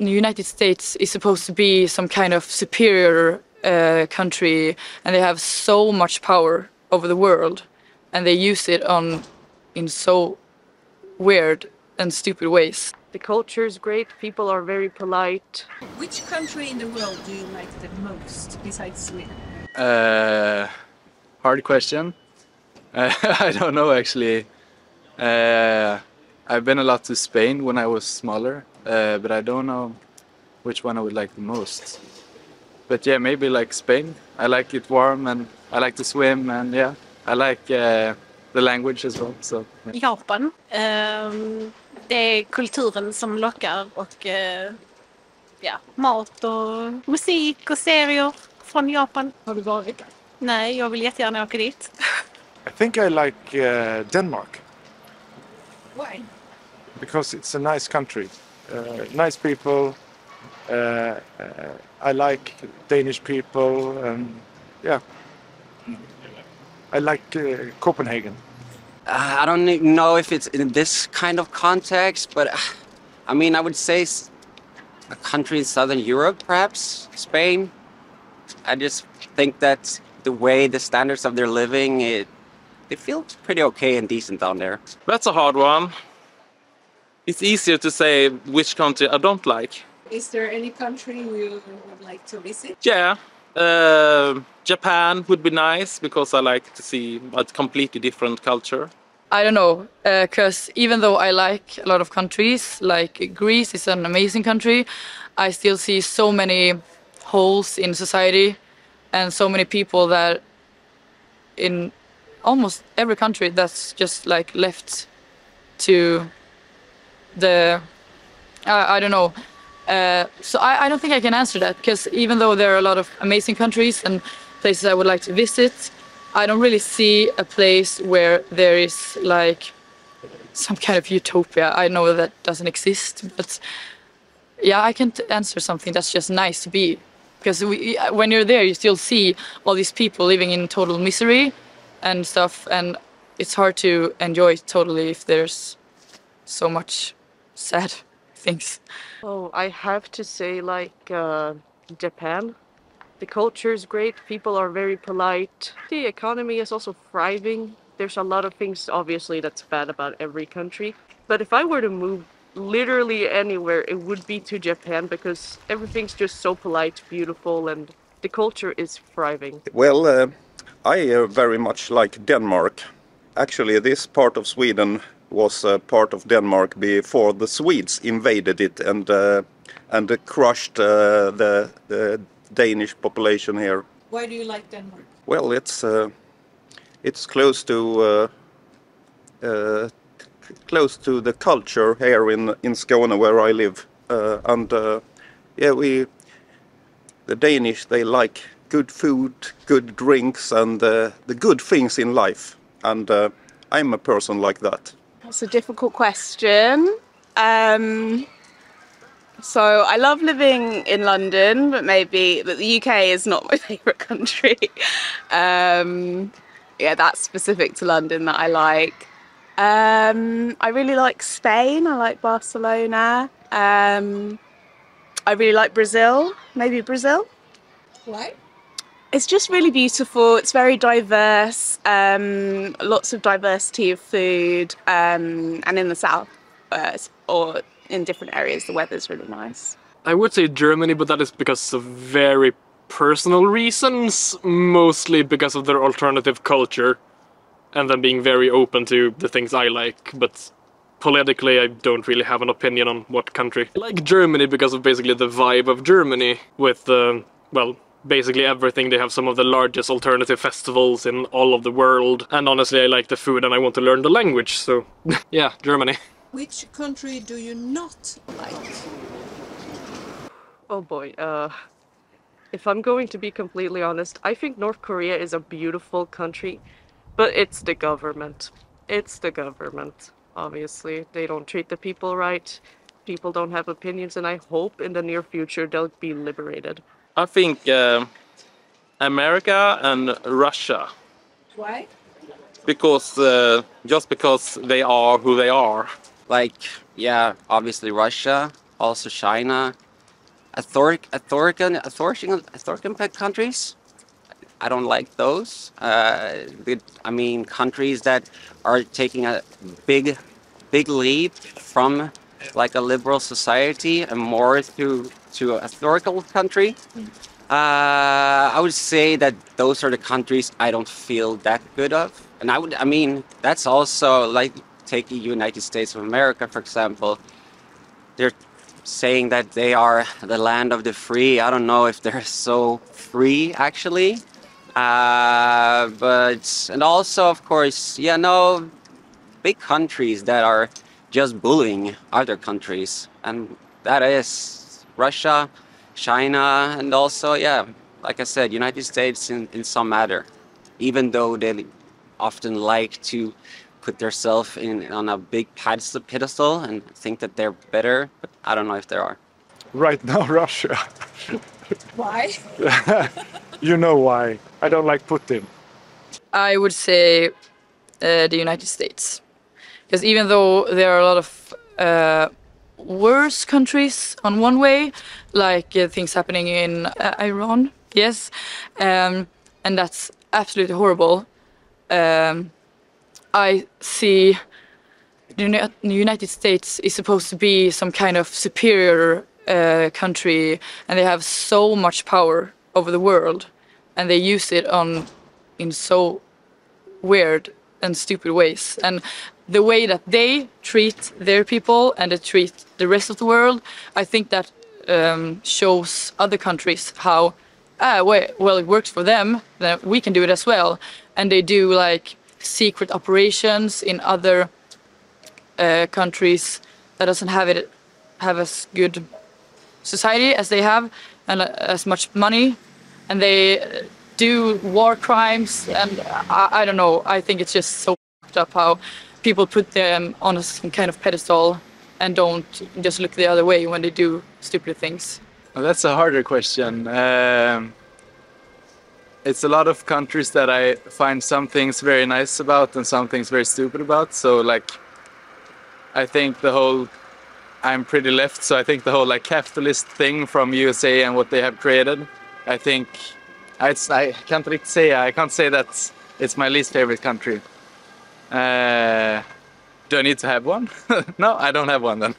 the United States is supposed to be some kind of superior country, and they have so much power over the world, and they use it in so weird and stupid ways. The culture is great, people are very polite. Which country in the world do you like the most besides Sweden? Hard question. I don't know actually. I've been a lot to Spain when I was smaller, but I don't know which one I would like the most. But yeah, maybe like Spain. I like it warm and I like to swim, and yeah, I like the language as well. So, yeah. Japan. Det är kulturen som lockar och ja, mat och musik och serier från Japan. Har du varit? Nej, jag vill jättegärna åka dit. I think I like Denmark. Why? Because it's a nice country, nice people. I like Danish people, and yeah, I like Copenhagen. I don't know if it's in this kind of context, but I mean, I would say a country in Southern Europe, perhaps Spain. I just think that the way, the standards of their living, they feel pretty okay and decent down there. That's a hard one. It's easier to say which country I don't like. Is there any country you would like to visit? Yeah, Japan would be nice because I like to see a completely different culture. I don't know, because even though I like a lot of countries, like Greece is an amazing country, I still see so many holes in society and so many people that in almost every country that's just like left to the, I don't know. So I don't think I can answer that, because even though there are a lot of amazing countries and places I would like to visit, I don't really see a place where there is like some kind of utopia. I know that doesn't exist, but yeah, I can't answer something that's just nice to be. Because when you're there, you still see all these people living in total misery and stuff, and it's hard to enjoy it totally if there's so much sad things. Oh, I have to say like Japan. The culture is great, people are very polite. The economy is also thriving. There's a lot of things obviously that's bad about every country. But if I were to move literally anywhere, it would be to Japan, because everything's just so polite, beautiful, and the culture is thriving. Well, I very much like Denmark. Actually, this part of Sweden was part of Denmark before the Swedes invaded it and crushed the Danish population here. Why do you like Denmark? Well, it's close to the culture here in Skåne, where I live, and yeah, the Danish, they like good food, good drinks, and the good things in life, and I'm a person like that. That's a difficult question. So I love living in London, but the UK is not my favourite country. Yeah, that's specific to London that I like. I really like Spain. I like Barcelona. I really like Brazil. Maybe Brazil. Why? It's just really beautiful. It's very diverse. Lots of diversity of food. And in the south, or in different areas, the weather's really nice. I would say Germany, but that is because of very personal reasons, mostly because of their alternative culture and them being very open to the things I like. But politically, I don't really have an opinion on what country. I like Germany because of basically the vibe of Germany with, well, basically everything. They have some of the largest alternative festivals in all of the world. And honestly, I like the food and I want to learn the language. So yeah, Germany. Which country do you not like? Oh boy, if I'm going to be completely honest, I think North Korea is a beautiful country, but it's the government. It's the government, obviously. They don't treat the people right, people don't have opinions, and I hope in the near future they'll be liberated. I think America and Russia. Why? Because, just because they are who they are. Like, yeah, obviously Russia, also China, authoritarian countries. I don't like those. I mean, countries that are taking a big leap from like a liberal society and more to a authorical country. I would say that those are the countries I don't feel that good of. And I mean, that's also like taking United States of America, for example. They're saying that they are the land of the free. I don't know if they're so free, actually. And also, of course, yeah, no, big countries that are just bullying other countries. And that is Russia, China, and also, yeah, like I said, United States in some matter. Even though they often like to put themselves on a big pedestal and think that they're better, but I don't know if they are. Right now, Russia. Why? You know why. I don't like Putin. I would say the United States. Because even though there are a lot of worse countries on one way, like things happening in Iran, yes, and that's absolutely horrible. I see the United States is supposed to be some kind of superior country, and they have so much power over the world, and they use it in so weird and stupid ways. And the way that they treat their people and they treat the rest of the world, I think that shows other countries how, well, it works for them, then we can do it as well. And they do like secret operations in other countries that doesn't have as good society as they have and as much money, and they do war crimes, and I don't know, I think it's just so fucked up how people put them on some kind of pedestal and don't just look the other way when they do stupid things. Well, that's a harder question. It's a lot of countries that I find some things very nice about and some things very stupid about. So like, I think I'm pretty left, so I think the whole like capitalist thing from USA and what they have created, I think I can't really say, I can't say that it's my least favorite country. Do I need to have one? No, I don't have one then.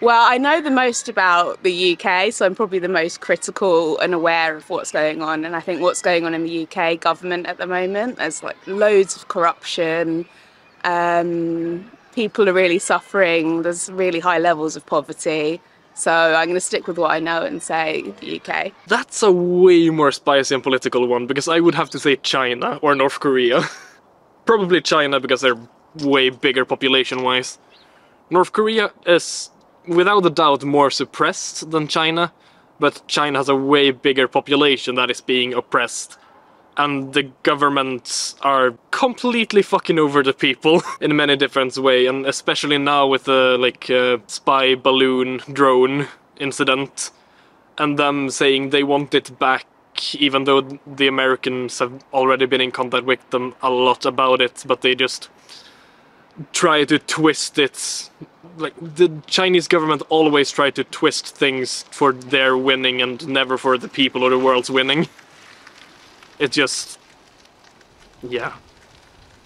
Well, I know the most about the UK, so I'm probably the most critical and aware of what's going on. And I think what's going on in the UK government at the moment, there's like loads of corruption. People are really suffering. There's really high levels of poverty. So I'm going to stick with what I know and say the UK. That's a way more spicy and political one, because I would have to say China or North Korea. Probably China, because they're way bigger population-wise. North Korea is, without a doubt, more suppressed than China, but China has a way bigger population that is being oppressed. And the governments are completely fucking over the people in many different ways, and especially now with the spy balloon drone incident, and them saying they want it back, even though the Americans have already been in contact with them a lot about it, but they just try to twist it. Like, the Chinese government always try to twist things for their winning and never for the people or the world's winning. It's just, yeah,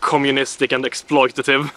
communistic and exploitative.